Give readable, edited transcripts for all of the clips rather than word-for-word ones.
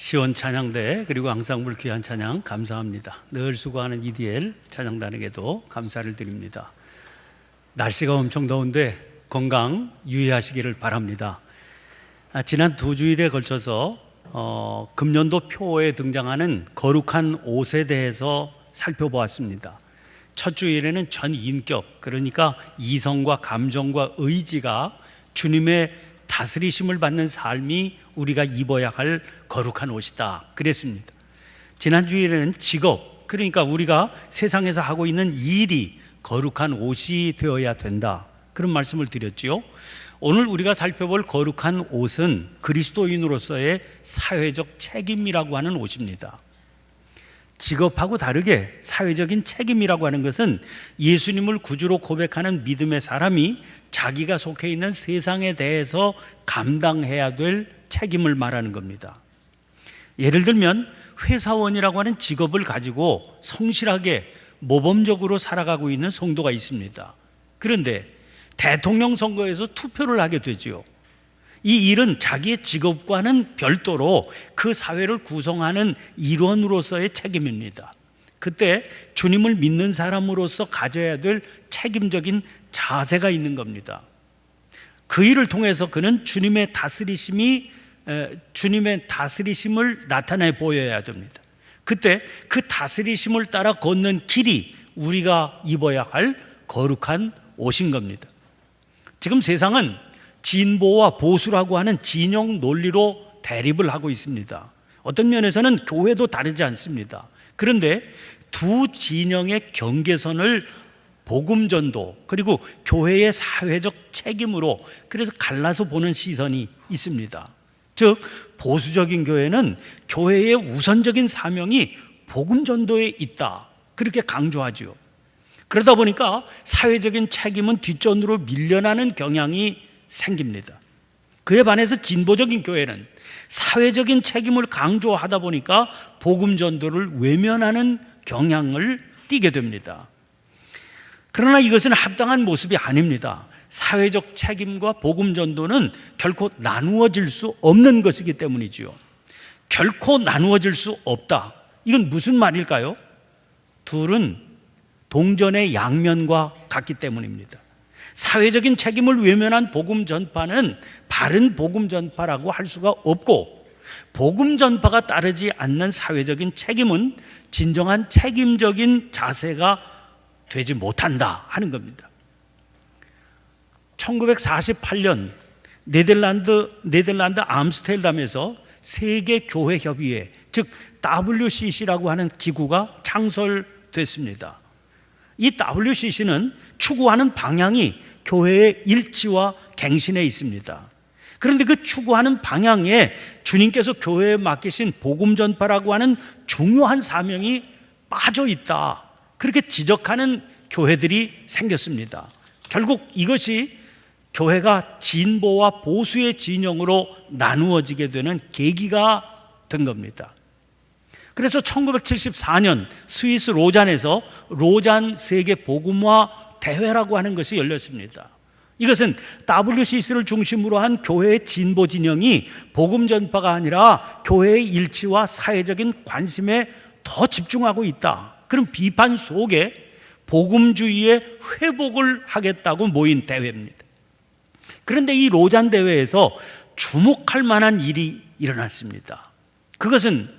시온 찬양대 그리고 항상 귀한 찬양 감사합니다. 늘 수고하는 EDL 찬양단에게도 감사를 드립니다. 날씨가 엄청 더운데 건강 유의하시기를 바랍니다. 지난 2주일에 걸쳐서 금년도 표어에 등장하는 거룩한 옷에 대해서 살펴보았습니다. 첫 주일에는 전인격, 그러니까 이성과 감정과 의지가 주님의 다스리심을 받는 삶이 우리가 입어야 할 거룩한 옷이다 그랬습니다. 지난 주일에는 직업, 그러니까 우리가 세상에서 하고 있는 일이 거룩한 옷이 되어야 된다, 그런 말씀을 드렸지요. 오늘 우리가 살펴볼 거룩한 옷은 그리스도인으로서의 사회적 책임이라고 하는 옷입니다. 직업하고 다르게 사회적인 책임이라고 하는 것은 예수님을 구주로 고백하는 믿음의 사람이 자기가 속해 있는 세상에 대해서 감당해야 될 책임을 말하는 겁니다. 예를 들면 회사원이라고 하는 직업을 가지고 성실하게 모범적으로 살아가고 있는 성도가 있습니다. 그런데 대통령 선거에서 투표를 하게 되지요. 이 일은 자기의 직업과는 별도로 그 사회를 구성하는 일원으로서의 책임입니다. 그때 주님을 믿는 사람으로서 가져야 될 책임적인 자세가 있는 겁니다. 그 일을 통해서 그는 주님의 다스리심을 나타내 보여야 됩니다. 그때 그 다스리심을 따라 걷는 길이 우리가 입어야 할 거룩한 옷인 겁니다. 지금 세상은 진보와 보수라고 하는 진영 논리로 대립을 하고 있습니다. 어떤 면에서는 교회도 다르지 않습니다. 그런데 두 진영의 경계선을 복음전도 그리고 교회의 사회적 책임으로 그래서 갈라서 보는 시선이 있습니다. 즉 보수적인 교회는 교회의 우선적인 사명이 복음전도에 있다, 그렇게 강조하죠. 그러다 보니까 사회적인 책임은 뒷전으로 밀려나는 경향이 생깁니다. 그에 반해서 진보적인 교회는 사회적인 책임을 강조하다 보니까 복음 전도를 외면하는 경향을 띠게 됩니다. 그러나 이것은 합당한 모습이 아닙니다. 사회적 책임과 복음 전도는 결코 나누어질 수 없는 것이기 때문이지요. 결코 나누어질 수 없다. 이건 무슨 말일까요? 둘은 동전의 양면과 같기 때문입니다. 사회적인 책임을 외면한 복음 전파는 바른 복음 전파라고 할 수가 없고, 복음 전파가 따르지 않는 사회적인 책임은 진정한 책임적인 자세가 되지 못한다 하는 겁니다. 1948년 네덜란드 암스테르담에서 세계교회협의회, 즉 WCC라고 하는 기구가 창설됐습니다. 이 WCC는 추구하는 방향이 교회의 일치와 갱신에 있습니다. 그런데 그 추구하는 방향에 주님께서 교회에 맡기신 복음 전파라고 하는 중요한 사명이 빠져 있다, 그렇게 지적하는 교회들이 생겼습니다. 결국 이것이 교회가 진보와 보수의 진영으로 나누어지게 되는 계기가 된 겁니다. 그래서 1974년 스위스 로잔에서 로잔 세계 복음화 대회라고 하는 것이 열렸습니다. 이것은 WCC를 중심으로 한 교회의 진보 진영이 복음 전파가 아니라 교회의 일치와 사회적인 관심에 더 집중하고 있다, 그런 비판 속에 복음주의의 회복을 하겠다고 모인 대회입니다. 그런데 이 로잔 대회에서 주목할 만한 일이 일어났습니다. 그것은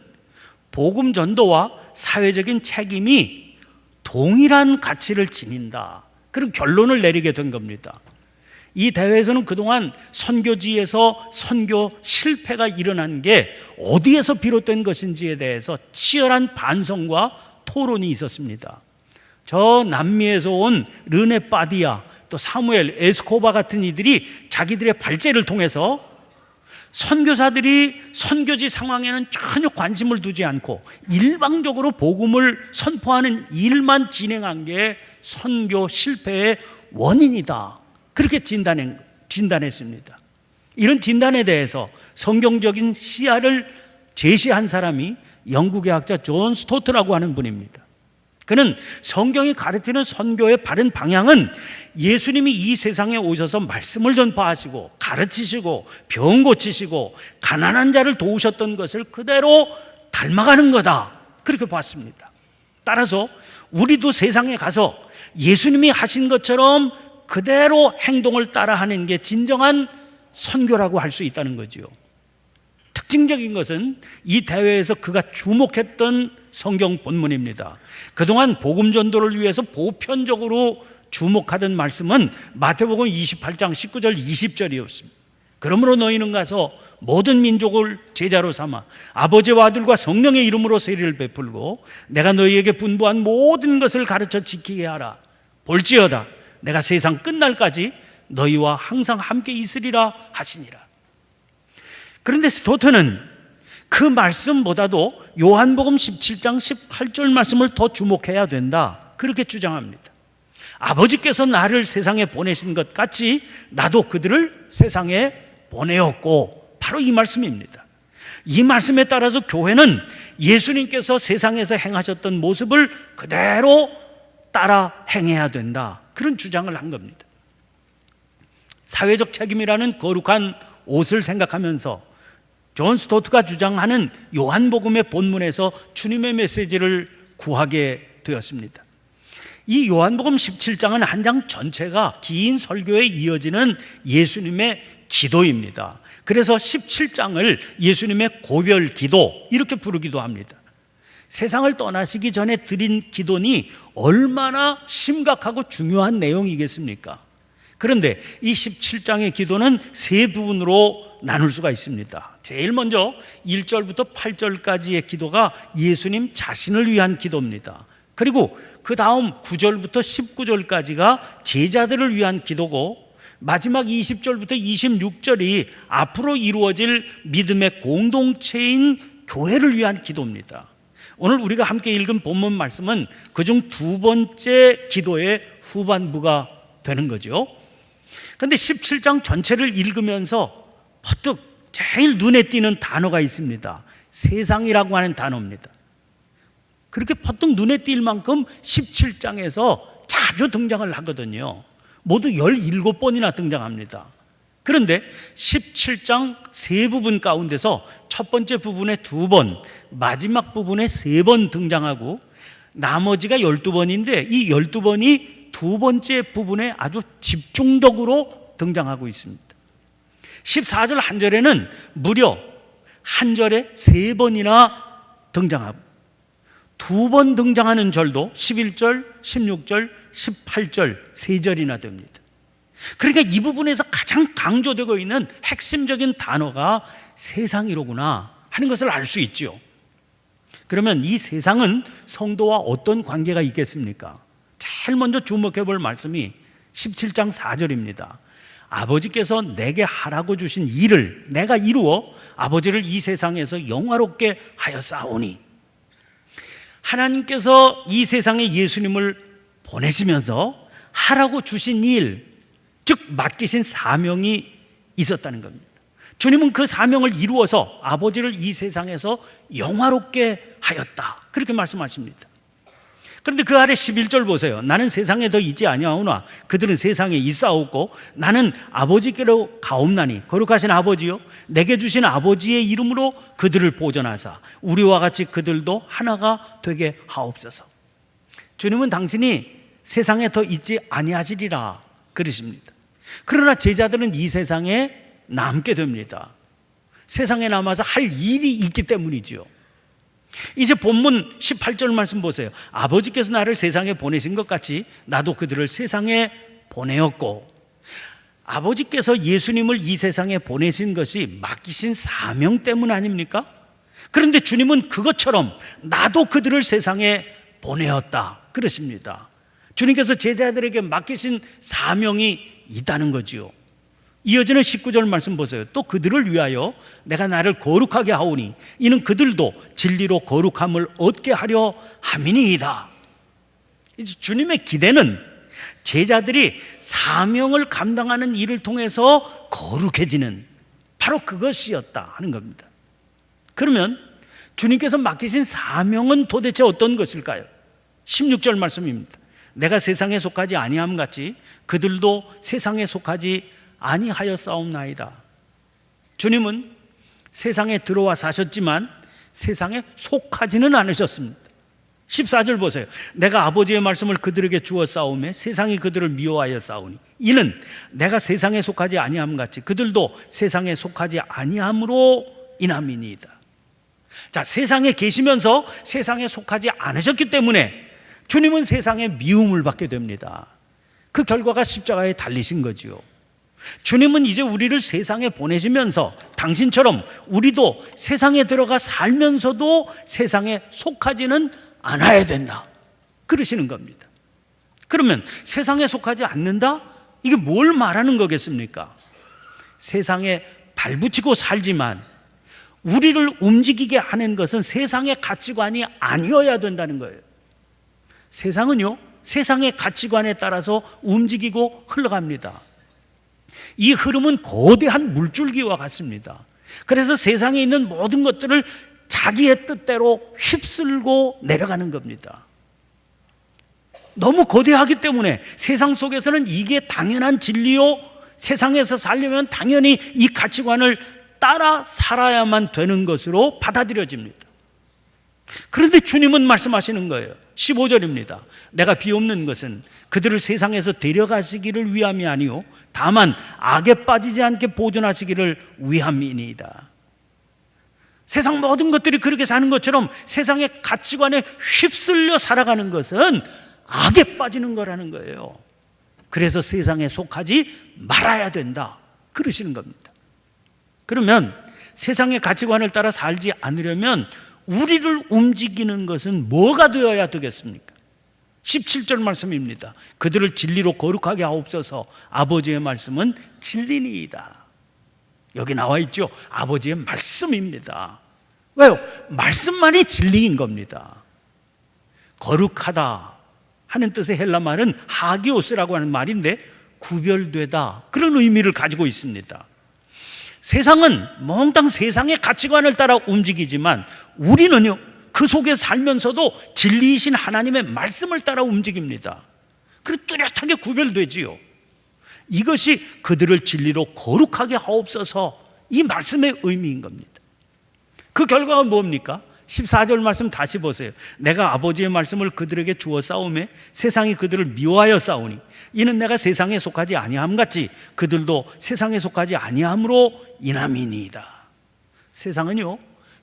복음 전도와 사회적인 책임이 동일한 가치를 지닌다, 그런 결론을 내리게 된 겁니다. 이 대회에서는 그동안 선교지에서 선교 실패가 일어난 게 어디에서 비롯된 것인지에 대해서 치열한 반성과 토론이 있었습니다. 저 남미에서 온 르네 파디아, 또 사무엘 에스코바 같은 이들이 자기들의 발제를 통해서 선교사들이 선교지 상황에는 전혀 관심을 두지 않고 일방적으로 복음을 선포하는 일만 진행한 게 선교 실패의 원인이다, 그렇게 진단했습니다. 이런 진단에 대해서 성경적인 시야를 제시한 사람이 영국의 학자 존 스토트라고 하는 분입니다. 그는 성경이 가르치는 선교의 바른 방향은 예수님이 이 세상에 오셔서 말씀을 전파하시고 가르치시고 병 고치시고 가난한 자를 도우셨던 것을 그대로 닮아가는 거다, 그렇게 봤습니다. 따라서 우리도 세상에 가서 예수님이 하신 것처럼 그대로 행동을 따라하는 게 진정한 선교라고 할 수 있다는 거지요. 특징적인 것은 이 대회에서 그가 주목했던 성경 본문입니다. 그동안 복음 전도를 위해서 보편적으로 주목하던 말씀은 마태복음 28장 19절 20절이었습니다. 그러므로 너희는 가서 모든 민족을 제자로 삼아 아버지와 아들과 성령의 이름으로 세례를 베풀고 내가 너희에게 분부한 모든 것을 가르쳐 지키게 하라. 볼지어다 내가 세상 끝날까지 너희와 항상 함께 있으리라 하시니라. 그런데 스토트는 그 말씀보다도 요한복음 17장 18절 말씀을 더 주목해야 된다, 그렇게 주장합니다. 아버지께서 나를 세상에 보내신 것 같이 나도 그들을 세상에 보내었고, 바로 이 말씀입니다. 이 말씀에 따라서 교회는 예수님께서 세상에서 행하셨던 모습을 그대로 따라 행해야 된다, 그런 주장을 한 겁니다. 사회적 책임이라는 거룩한 옷을 생각하면서 존 스토트가 주장하는 요한복음의 본문에서 주님의 메시지를 구하게 되었습니다. 이 요한복음 17장은 한 장 전체가 긴 설교에 이어지는 예수님의 기도입니다. 그래서 17장을 예수님의 고별 기도 이렇게 부르기도 합니다. 세상을 떠나시기 전에 드린 기도니 얼마나 심각하고 중요한 내용이겠습니까? 그런데 이 17장의 기도는 세 부분으로 나눌 수가 있습니다. 제일 먼저 1절부터 8절까지의 기도가 예수님 자신을 위한 기도입니다. 그리고 그 다음 9절부터 19절까지가 제자들을 위한 기도고, 마지막 20절부터 26절이 앞으로 이루어질 믿음의 공동체인 교회를 위한 기도입니다. 오늘 우리가 함께 읽은 본문 말씀은 그중 두 번째 기도의 후반부가 되는 거죠. 그런데 17장 전체를 읽으면서 퍼뜩 제일 눈에 띄는 단어가 있습니다. 세상이라고 하는 단어입니다. 그렇게 퍼뜩 눈에 띌 만큼 17장에서 자주 등장을 하거든요. 모두 17번이나 등장합니다. 그런데 17장 세 부분 가운데서 첫 번째 부분에 2번, 마지막 부분에 3번 등장하고 나머지가 12번인데 이 12번이 두 번째 부분에 아주 집중적으로 등장하고 있습니다. 14절 한 절에는 무려 한 절에 3번이나 등장하고, 2번 등장하는 절도 11절, 16절, 18절 3절이나 됩니다. 그러니까 이 부분에서 가장 강조되고 있는 핵심적인 단어가 세상이로구나 하는 것을 알 수 있죠. 그러면 이 세상은 성도와 어떤 관계가 있겠습니까? 제일 먼저 주목해 볼 말씀이 17장 4절입니다. 아버지께서 내게 하라고 주신 일을 내가 이루어 아버지를 이 세상에서 영화롭게 하였사오니, 하나님께서 이 세상에 예수님을 보내시면서 하라고 주신 일, 즉 맡기신 사명이 있었다는 겁니다. 주님은 그 사명을 이루어서 아버지를 이 세상에서 영화롭게 하였다, 그렇게 말씀하십니다. 그런데 그 아래 11절 보세요. 나는 세상에 더 있지 아니하오나 그들은 세상에 있사옵고 나는 아버지께로 가옵나니 거룩하신 아버지요 내게 주신 아버지의 이름으로 그들을 보존하사 우리와 같이 그들도 하나가 되게 하옵소서. 주님은 당신이 세상에 더 있지 아니하시리라 그러십니다. 그러나 제자들은 이 세상에 남게 됩니다. 세상에 남아서 할 일이 있기 때문이죠. 이제 본문 18절 말씀 보세요. 아버지께서 나를 세상에 보내신 것 같이 나도 그들을 세상에 보내었고, 아버지께서 예수님을 이 세상에 보내신 것이 맡기신 사명 때문 아닙니까? 그런데 주님은 그것처럼 나도 그들을 세상에 보내었다 그러십니다. 주님께서 제자들에게 맡기신 사명이 있다는 거지요. 이어지는 19절 말씀 보세요. 또 그들을 위하여 내가 나를 거룩하게 하오니 이는 그들도 진리로 거룩함을 얻게 하려 함이니이다. 주님의 기대는 제자들이 사명을 감당하는 일을 통해서 거룩해지는, 바로 그것이었다 하는 겁니다. 그러면 주님께서 맡기신 사명은 도대체 어떤 것일까요? 16절 말씀입니다. 내가 세상에 속하지 아니함 같이 그들도 세상에 속하지 아니하였사옵나이다. 주님은 세상에 들어와 사셨지만 세상에 속하지는 않으셨습니다. 14절 보세요. 내가 아버지의 말씀을 그들에게 주어 싸우매 세상이 그들을 미워하여 싸우니 이는 내가 세상에 속하지 아니함 같이 그들도 세상에 속하지 아니함으로 인함이니이다. 자, 세상에 계시면서 세상에 속하지 않으셨기 때문에 주님은 세상에 미움을 받게 됩니다. 그 결과가 십자가에 달리신 거지요. 주님은 이제 우리를 세상에 보내시면서 당신처럼 우리도 세상에 들어가 살면서도 세상에 속하지는 않아야 된다, 그러시는 겁니다. 그러면 세상에 속하지 않는다? 이게 뭘 말하는 거겠습니까? 세상에 발붙이고 살지만 우리를 움직이게 하는 것은 세상의 가치관이 아니어야 된다는 거예요. 세상은요, 세상의 가치관에 따라서 움직이고 흘러갑니다. 이 흐름은 거대한 물줄기와 같습니다. 그래서 세상에 있는 모든 것들을 자기의 뜻대로 휩쓸고 내려가는 겁니다. 너무 거대하기 때문에 세상 속에서는 이게 당연한 진리요, 세상에서 살려면 당연히 이 가치관을 따라 살아야만 되는 것으로 받아들여집니다. 그런데 주님은 말씀하시는 거예요. 15절입니다. 내가 비옵는 것은 그들을 세상에서 데려가시기를 위함이 아니요 다만 악에 빠지지 않게 보존하시기를 위함이니이다. 세상 모든 것들이 그렇게 사는 것처럼 세상의 가치관에 휩쓸려 살아가는 것은 악에 빠지는 거라는 거예요. 그래서 세상에 속하지 말아야 된다, 그러시는 겁니다. 그러면 세상의 가치관을 따라 살지 않으려면 우리를 움직이는 것은 뭐가 되어야 되겠습니까? 17절 말씀입니다. 그들을 진리로 거룩하게 하옵소서. 아버지의 말씀은 진리니이다. 여기 나와 있죠. 아버지의 말씀입니다. 왜요? 말씀만이 진리인 겁니다. 거룩하다 하는 뜻의 헬라 말은 하기오스라고 하는 말인데 구별되다, 그런 의미를 가지고 있습니다. 세상은 몽땅 세상의 가치관을 따라 움직이지만 우리는요, 그 속에 살면서도 진리이신 하나님의 말씀을 따라 움직입니다. 그리고 뚜렷하게 구별되지요. 이것이 그들을 진리로 거룩하게 하옵소서, 이 말씀의 의미인 겁니다. 그 결과가 뭡니까? 14절 말씀 다시 보세요. 내가 아버지의 말씀을 그들에게 주어 싸우매 세상이 그들을 미워하여 싸우니 이는 내가 세상에 속하지 아니함 같이 그들도 세상에 속하지 아니함으로 인함이니이다. 세상은요,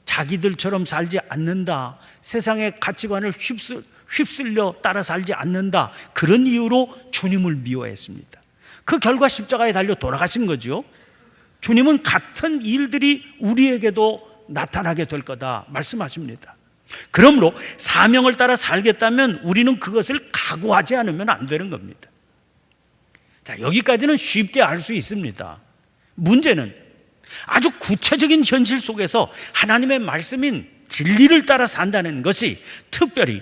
자기들처럼 살지 않는다, 세상의 가치관을 휩쓸려 따라 살지 않는다, 그런 이유로 주님을 미워했습니다. 그 결과 십자가에 달려 돌아가신 거죠. 주님은 같은 일들이 우리에게도 나타나게 될 거다 말씀하십니다. 그러므로 사명을 따라 살겠다면 우리는 그것을 각오하지 않으면 안 되는 겁니다. 자, 여기까지는 쉽게 알 수 있습니다. 문제는 아주 구체적인 현실 속에서 하나님의 말씀인 진리를 따라 산다는 것이, 특별히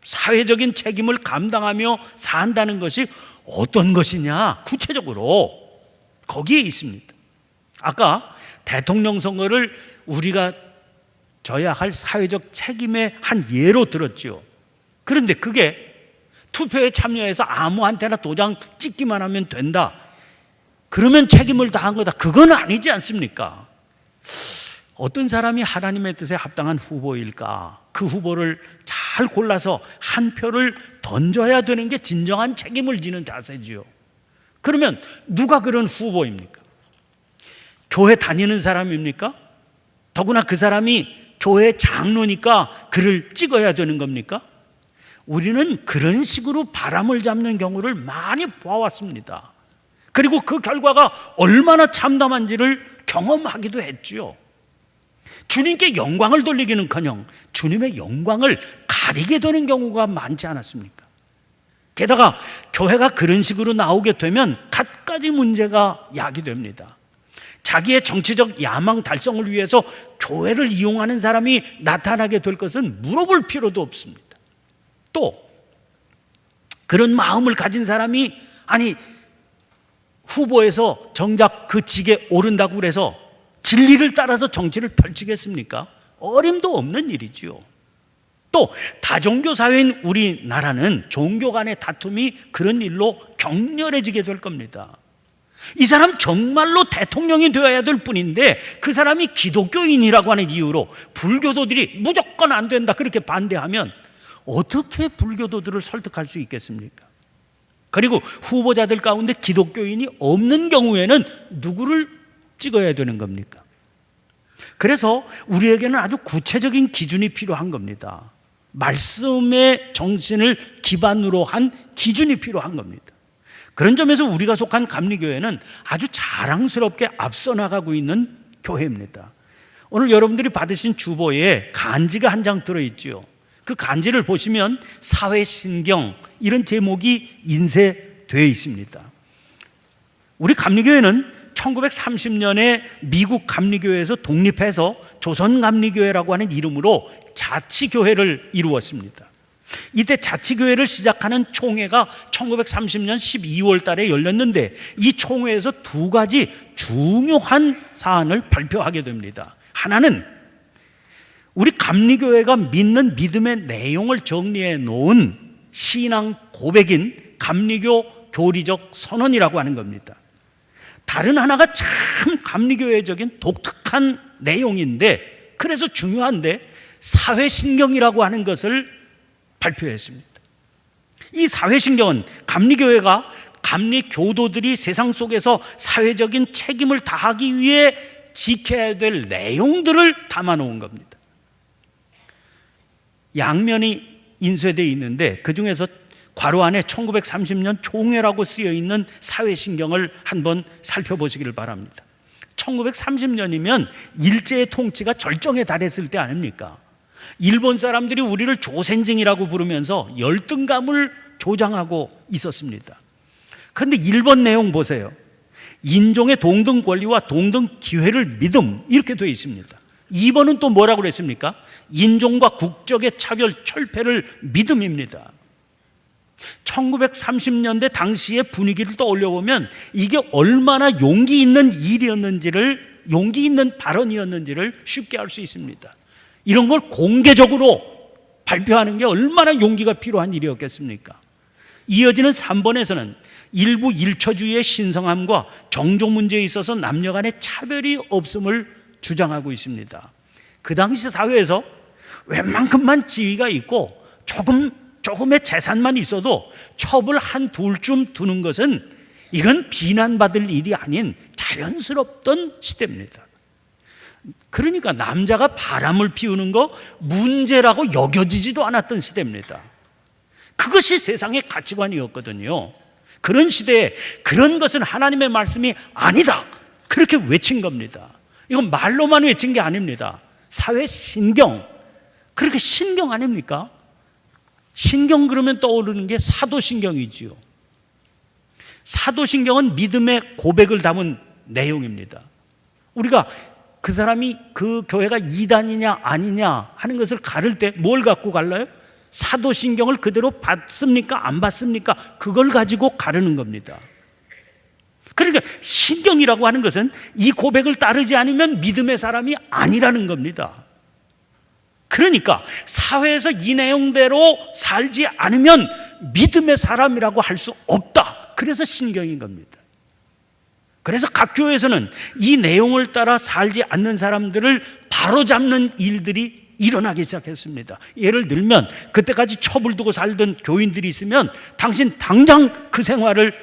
사회적인 책임을 감당하며 산다는 것이 어떤 것이냐, 구체적으로 거기에 있습니다. 아까 대통령 선거를 우리가 져야 할 사회적 책임의 한 예로 들었죠. 그런데 그게 투표에 참여해서 아무한테나 도장 찍기만 하면 된다, 그러면 책임을 다한 거다, 그건 아니지 않습니까? 어떤 사람이 하나님의 뜻에 합당한 후보일까? 그 후보를 잘 골라서 한 표를 던져야 되는 게 진정한 책임을 지는 자세지요. 그러면 누가 그런 후보입니까? 교회 다니는 사람입니까? 더구나 그 사람이 교회 장로니까 그를 찍어야 되는 겁니까? 우리는 그런 식으로 바람을 잡는 경우를 많이 보아왔습니다. 그리고 그 결과가 얼마나 참담한지를 경험하기도 했죠. 주님께 영광을 돌리기는커녕 주님의 영광을 가리게 되는 경우가 많지 않았습니까? 게다가 교회가 그런 식으로 나오게 되면 갖가지 문제가 야기됩니다. 자기의 정치적 야망 달성을 위해서 교회를 이용하는 사람이 나타나게 될 것은 물어볼 필요도 없습니다. 또 그런 마음을 가진 사람이 후보에서 정작 그 직에 오른다고 그래서 진리를 따라서 정치를 펼치겠습니까? 어림도 없는 일이지요. 또 다종교 사회인 우리나라는 종교 간의 다툼이 그런 일로 격렬해지게 될 겁니다. 이 사람 정말로 대통령이 되어야 될 뿐인데 그 사람이 기독교인이라고 하는 이유로 불교도들이 무조건 안 된다 그렇게 반대하면 어떻게 불교도들을 설득할 수 있겠습니까? 그리고 후보자들 가운데 기독교인이 없는 경우에는 누구를 찍어야 되는 겁니까? 그래서 우리에게는 아주 구체적인 기준이 필요한 겁니다. 말씀의 정신을 기반으로 한 기준이 필요한 겁니다. 그런 점에서 우리가 속한 감리교회는 아주 자랑스럽게 앞서 나가고 있는 교회입니다. 오늘 여러분들이 받으신 주보에 간지가 한 장 들어있죠. 그 간지를 보시면 사회신경 이런 제목이 인쇄되어 있습니다. 우리 감리교회는 1930년에 미국 감리교회에서 독립해서 조선감리교회라고 하는 이름으로 자치교회를 이루었습니다. 이때 자치교회를 시작하는 총회가 1930년 12월 달에 열렸는데 이 총회에서 두 가지 중요한 사안을 발표하게 됩니다. 하나는 우리 감리교회가 믿는 믿음의 내용을 정리해 놓은 신앙 고백인 감리교 교리적 선언이라고 하는 겁니다. 다른 하나가 참 감리교회적인 독특한 내용인데 그래서 중요한데 사회신경이라고 하는 것을 발표했습니다. 이 사회신경은 감리교회가 감리교도들이 세상 속에서 사회적인 책임을 다하기 위해 지켜야 될 내용들을 담아놓은 겁니다. 양면이 인쇄되어 있는데 그 중에서 괄호 안에 1930년 총회라고 쓰여 있는 사회신경을 한번 살펴보시기를 바랍니다. 1930년이면 일제의 통치가 절정에 달했을 때 아닙니까? 일본 사람들이 우리를 조센징이라고 부르면서 열등감을 조장하고 있었습니다. 그런데 일본 내용 보세요. 인종의 동등 권리와 동등 기회를 믿음 이렇게 되어 있습니다. 2번은 또 뭐라고 그랬습니까? 인종과 국적의 차별 철폐를 믿음입니다. 1930년대 당시의 분위기를 떠올려 보면 이게 얼마나 용기 있는 일이었는지를, 용기 있는 발언이었는지를 쉽게 알 수 있습니다. 이런 걸 공개적으로 발표하는 게 얼마나 용기가 필요한 일이었겠습니까? 이어지는 3번에서는 일부 일처주의의 신성함과 정종 문제에 있어서 남녀 간의 차별이 없음을 주장하고 있습니다. 그 당시 사회에서 웬만큼만 지위가 있고 조금의 재산만 있어도 첩을 한 둘쯤 두는 것은 이건 비난받을 일이 아닌 자연스럽던 시대입니다. 그러니까 남자가 바람을 피우는 거 문제라고 여겨지지도 않았던 시대입니다. 그것이 세상의 가치관이었거든요. 그런 시대에 그런 것은 하나님의 말씀이 아니다 그렇게 외친 겁니다. 이건 말로만 외친 게 아닙니다. 사회 신경, 그렇게 신경 아닙니까? 신경 그러면 떠오르는 게 사도신경이지요. 사도신경은 믿음의 고백을 담은 내용입니다. 우리가 그 사람이 그 교회가 이단이냐 아니냐 하는 것을 가를 때 뭘 갖고 갈라요? 사도신경을 그대로 받습니까? 안 받습니까? 그걸 가지고 가르는 겁니다. 그러니까 신경이라고 하는 것은 이 고백을 따르지 않으면 믿음의 사람이 아니라는 겁니다. 그러니까 사회에서 이 내용대로 살지 않으면 믿음의 사람이라고 할 수 없다. 그래서 신경인 겁니다. 그래서 각 교회에서는 이 내용을 따라 살지 않는 사람들을 바로잡는 일들이 일어나기 시작했습니다. 예를 들면 그때까지 첩을 두고 살던 교인들이 있으면 당신 당장 그 생활을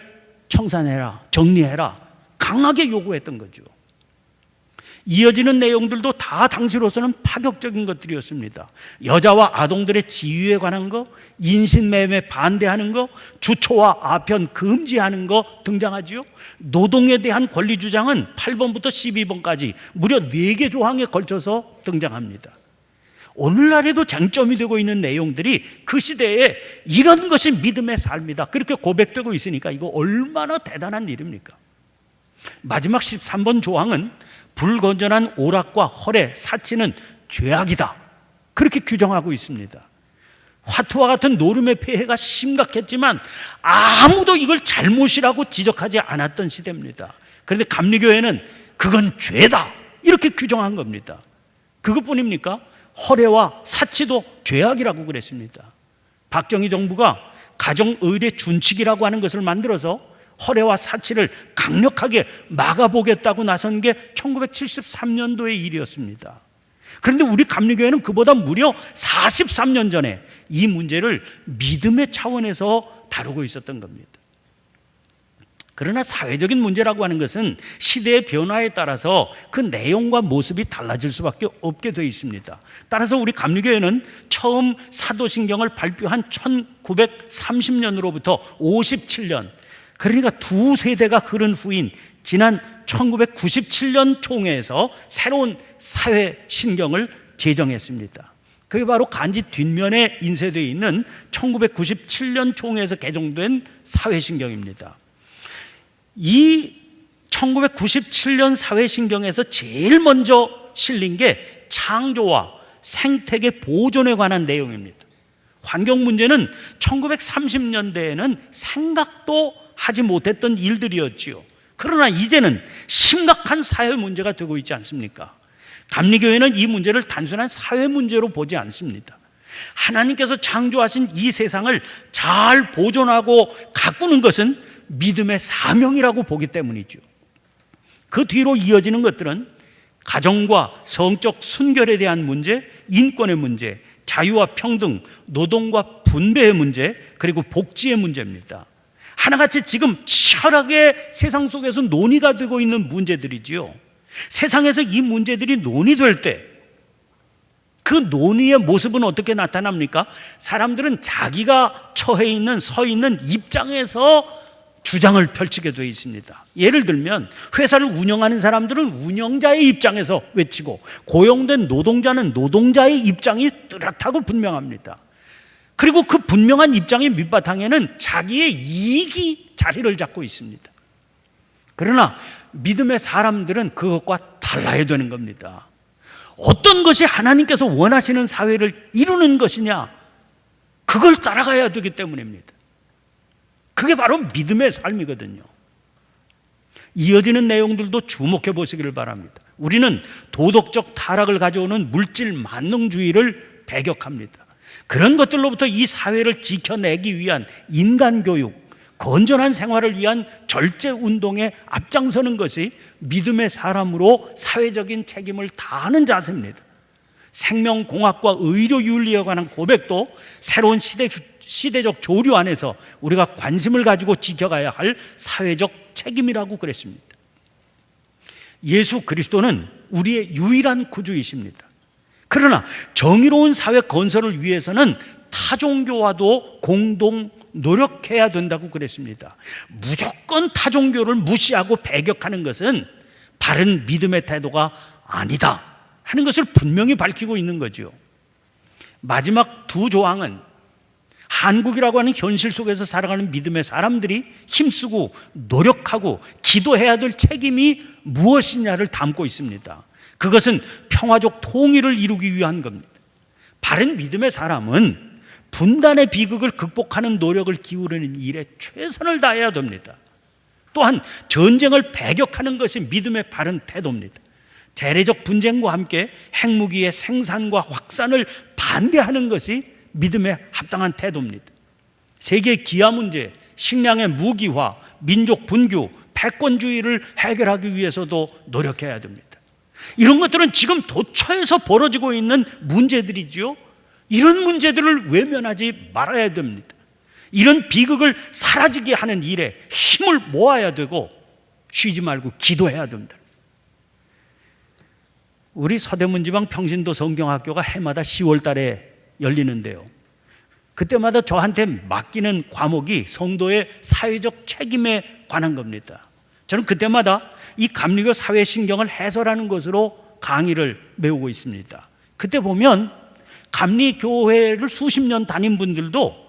청산해라, 정리해라 강하게 요구했던 거죠. 이어지는 내용들도 다 당시로서는 파격적인 것들이었습니다. 여자와 아동들의 지위에 관한 거, 인신매매에 반대하는 거, 주초와 아편 금지하는 거 등장하지요. 노동에 대한 권리 주장은 8번부터 12번까지 무려 4개 조항에 걸쳐서 등장합니다. 오늘날에도 쟁점이 되고 있는 내용들이 그 시대에 이런 것이 믿음의 삶이다 그렇게 고백되고 있으니까 이거 얼마나 대단한 일입니까? 마지막 13번 조항은 불건전한 오락과 허례, 사치는 죄악이다 그렇게 규정하고 있습니다. 화투와 같은 노름의 폐해가 심각했지만 아무도 이걸 잘못이라고 지적하지 않았던 시대입니다. 그런데 감리교회는 그건 죄다 이렇게 규정한 겁니다. 그것뿐입니까? 허례와 사치도 죄악이라고 그랬습니다. 박정희 정부가 가정의례 준칙이라고 하는 것을 만들어서 허례와 사치를 강력하게 막아보겠다고 나선 게 1973년도의 일이었습니다. 그런데 우리 감리교회는 그보다 무려 43년 전에 이 문제를 믿음의 차원에서 다루고 있었던 겁니다. 그러나 사회적인 문제라고 하는 것은 시대의 변화에 따라서 그 내용과 모습이 달라질 수밖에 없게 되어 있습니다. 따라서 우리 감리교회는 처음 사도신경을 발표한 1930년으로부터 57년, 그러니까 두 세대가 흐른 후인 지난 1997년 총회에서 새로운 사회신경을 제정했습니다. 그게 바로 간지 뒷면에 인쇄되어 있는 1997년 총회에서 개정된 사회신경입니다. 이 1997년 사회신경에서 제일 먼저 실린 게 창조와 생태계 보존에 관한 내용입니다. 환경 문제는 1930년대에는 생각도 하지 못했던 일들이었지요. 그러나 이제는 심각한 사회 문제가 되고 있지 않습니까? 감리교회는 이 문제를 단순한 사회 문제로 보지 않습니다. 하나님께서 창조하신 이 세상을 잘 보존하고 가꾸는 것은 믿음의 사명이라고 보기 때문이죠. 그 뒤로 이어지는 것들은 가정과 성적 순결에 대한 문제, 인권의 문제, 자유와 평등, 노동과 분배의 문제, 그리고 복지의 문제입니다. 하나같이 지금 치열하게 세상 속에서 논의가 되고 있는 문제들이지요. 세상에서 이 문제들이 논의될 때 그 논의의 모습은 어떻게 나타납니까? 사람들은 자기가 처해 있는, 서 있는 입장에서 주장을 펼치게 되어 있습니다. 예를 들면 회사를 운영하는 사람들은 운영자의 입장에서 외치고, 고용된 노동자는 노동자의 입장이 뚜렷하고 분명합니다. 그리고 그 분명한 입장의 밑바탕에는 자기의 이익이 자리를 잡고 있습니다. 그러나 믿음의 사람들은 그것과 달라야 되는 겁니다. 어떤 것이 하나님께서 원하시는 사회를 이루는 것이냐, 그걸 따라가야 되기 때문입니다. 그게 바로 믿음의 삶이거든요. 이어지는 내용들도 주목해 보시기를 바랍니다. 우리는 도덕적 타락을 가져오는 물질 만능주의를 배격합니다. 그런 것들로부터 이 사회를 지켜내기 위한 인간교육, 건전한 생활을 위한 절제운동에 앞장서는 것이 믿음의 사람으로 사회적인 책임을 다하는 자세입니다. 생명공학과 의료윤리에 관한 고백도 새로운 시대적 조류 안에서 우리가 관심을 가지고 지켜가야 할 사회적 책임이라고 그랬습니다. 예수 그리스도는 우리의 유일한 구주이십니다. 그러나 정의로운 사회 건설을 위해서는 타종교와도 공동 노력해야 된다고 그랬습니다. 무조건 타종교를 무시하고 배격하는 것은 바른 믿음의 태도가 아니다 하는 것을 분명히 밝히고 있는 거죠. 마지막 두 조항은 한국이라고 하는 현실 속에서 살아가는 믿음의 사람들이 힘쓰고 노력하고 기도해야 될 책임이 무엇이냐를 담고 있습니다. 그것은 평화적 통일을 이루기 위한 겁니다. 바른 믿음의 사람은 분단의 비극을 극복하는 노력을 기울이는 일에 최선을 다해야 됩니다. 또한 전쟁을 배격하는 것이 믿음의 바른 태도입니다. 재래적 분쟁과 함께 핵무기의 생산과 확산을 반대하는 것이 믿음의 합당한 태도입니다. 세계 기아 문제, 식량의 무기화, 민족 분규, 패권주의를 해결하기 위해서도 노력해야 됩니다. 이런 것들은 지금 도처에서 벌어지고 있는 문제들이지요. 이런 문제들을 외면하지 말아야 됩니다. 이런 비극을 사라지게 하는 일에 힘을 모아야 되고 쉬지 말고 기도해야 됩니다. 우리 서대문지방 평신도 성경학교가 해마다 10월 달에 열리는데요. 그때마다 저한테 맡기는 과목이 성도의 사회적 책임에 관한 겁니다. 저는 그때마다 이 감리교 사회신경을 해설하는 것으로 강의를 메우고 있습니다. 그때 보면 감리교회를 수십 년 다닌 분들도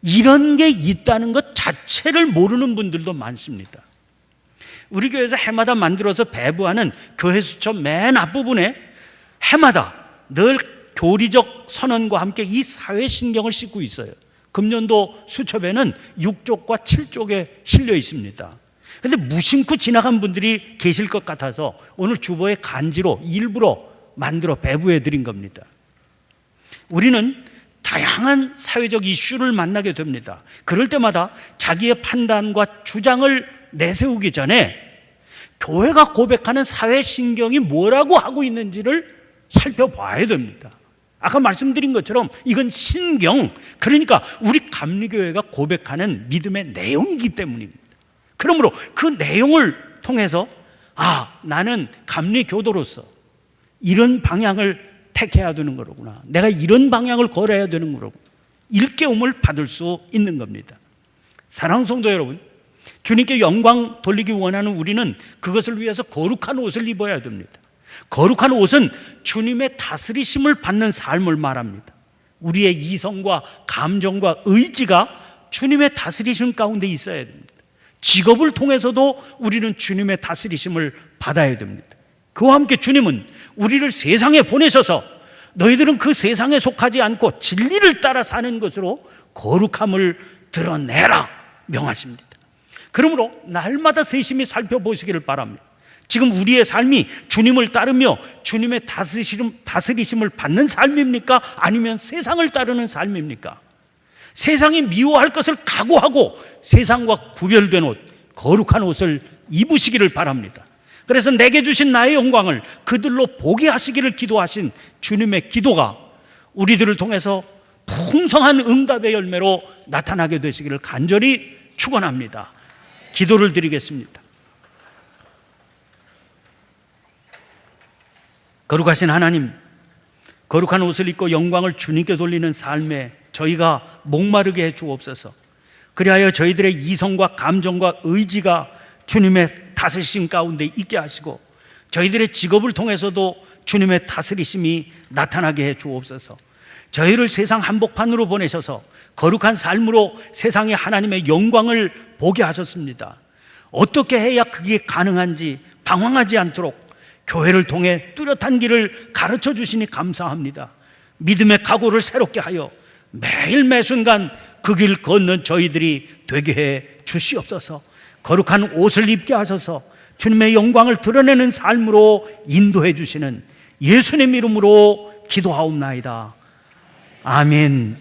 이런 게 있다는 것 자체를 모르는 분들도 많습니다. 우리 교회에서 해마다 만들어서 배부하는 교회 수첩 맨 앞부분에 해마다 늘 교리적 선언과 함께 이 사회신경을 싣고 있어요. 금년도 수첩에는 6쪽과 7쪽에 실려 있습니다. 그런데 무심코 지나간 분들이 계실 것 같아서 오늘 주보의 간지로 일부러 만들어 배부해 드린 겁니다. 우리는 다양한 사회적 이슈를 만나게 됩니다. 그럴 때마다 자기의 판단과 주장을 내세우기 전에 교회가 고백하는 사회 신경이 뭐라고 하고 있는지를 살펴봐야 됩니다. 아까 말씀드린 것처럼 이건 신경, 그러니까 우리 감리교회가 고백하는 믿음의 내용이기 때문입니다. 그러므로 그 내용을 통해서 나는 감리교도로서 이런 방향을 택해야 되는 거로구나, 내가 이런 방향을 걸어야 되는 거로구나, 일깨움을 받을 수 있는 겁니다. 사랑하는 성도 여러분, 주님께 영광 돌리기 원하는 우리는 그것을 위해서 거룩한 옷을 입어야 됩니다. 거룩한 옷은 주님의 다스리심을 받는 삶을 말합니다. 우리의 이성과 감정과 의지가 주님의 다스리심 가운데 있어야 됩니다. 직업을 통해서도 우리는 주님의 다스리심을 받아야 됩니다. 그와 함께 주님은 우리를 세상에 보내셔서 너희들은 그 세상에 속하지 않고 진리를 따라 사는 것으로 거룩함을 드러내라 명하십니다. 그러므로 날마다 세심히 살펴보시기를 바랍니다. 지금 우리의 삶이 주님을 따르며 주님의 다스리심을 받는 삶입니까? 아니면 세상을 따르는 삶입니까? 세상이 미워할 것을 각오하고 세상과 구별된 옷, 거룩한 옷을 입으시기를 바랍니다. 그래서 내게 주신 나의 영광을 그들로 보게 하시기를 기도하신 주님의 기도가 우리들을 통해서 풍성한 응답의 열매로 나타나게 되시기를 간절히 축원합니다. 기도를 드리겠습니다. 거룩하신 하나님, 거룩한 옷을 입고 영광을 주님께 돌리는 삶에 저희가 목마르게 해 주옵소서. 그리하여 저희들의 이성과 감정과 의지가 주님의 다스리심 가운데 있게 하시고 저희들의 직업을 통해서도 주님의 다스리심이 나타나게 해 주옵소서. 저희를 세상 한복판으로 보내셔서 거룩한 삶으로 세상에 하나님의 영광을 보게 하셨습니다. 어떻게 해야 그게 가능한지 방황하지 않도록 교회를 통해 뚜렷한 길을 가르쳐 주시니 감사합니다. 믿음의 각오를 새롭게 하여 매일 매순간 그 길 걷는 저희들이 되게 해 주시옵소서. 거룩한 옷을 입게 하셔서 주님의 영광을 드러내는 삶으로 인도해 주시는 예수님 이름으로 기도하옵나이다. 아멘.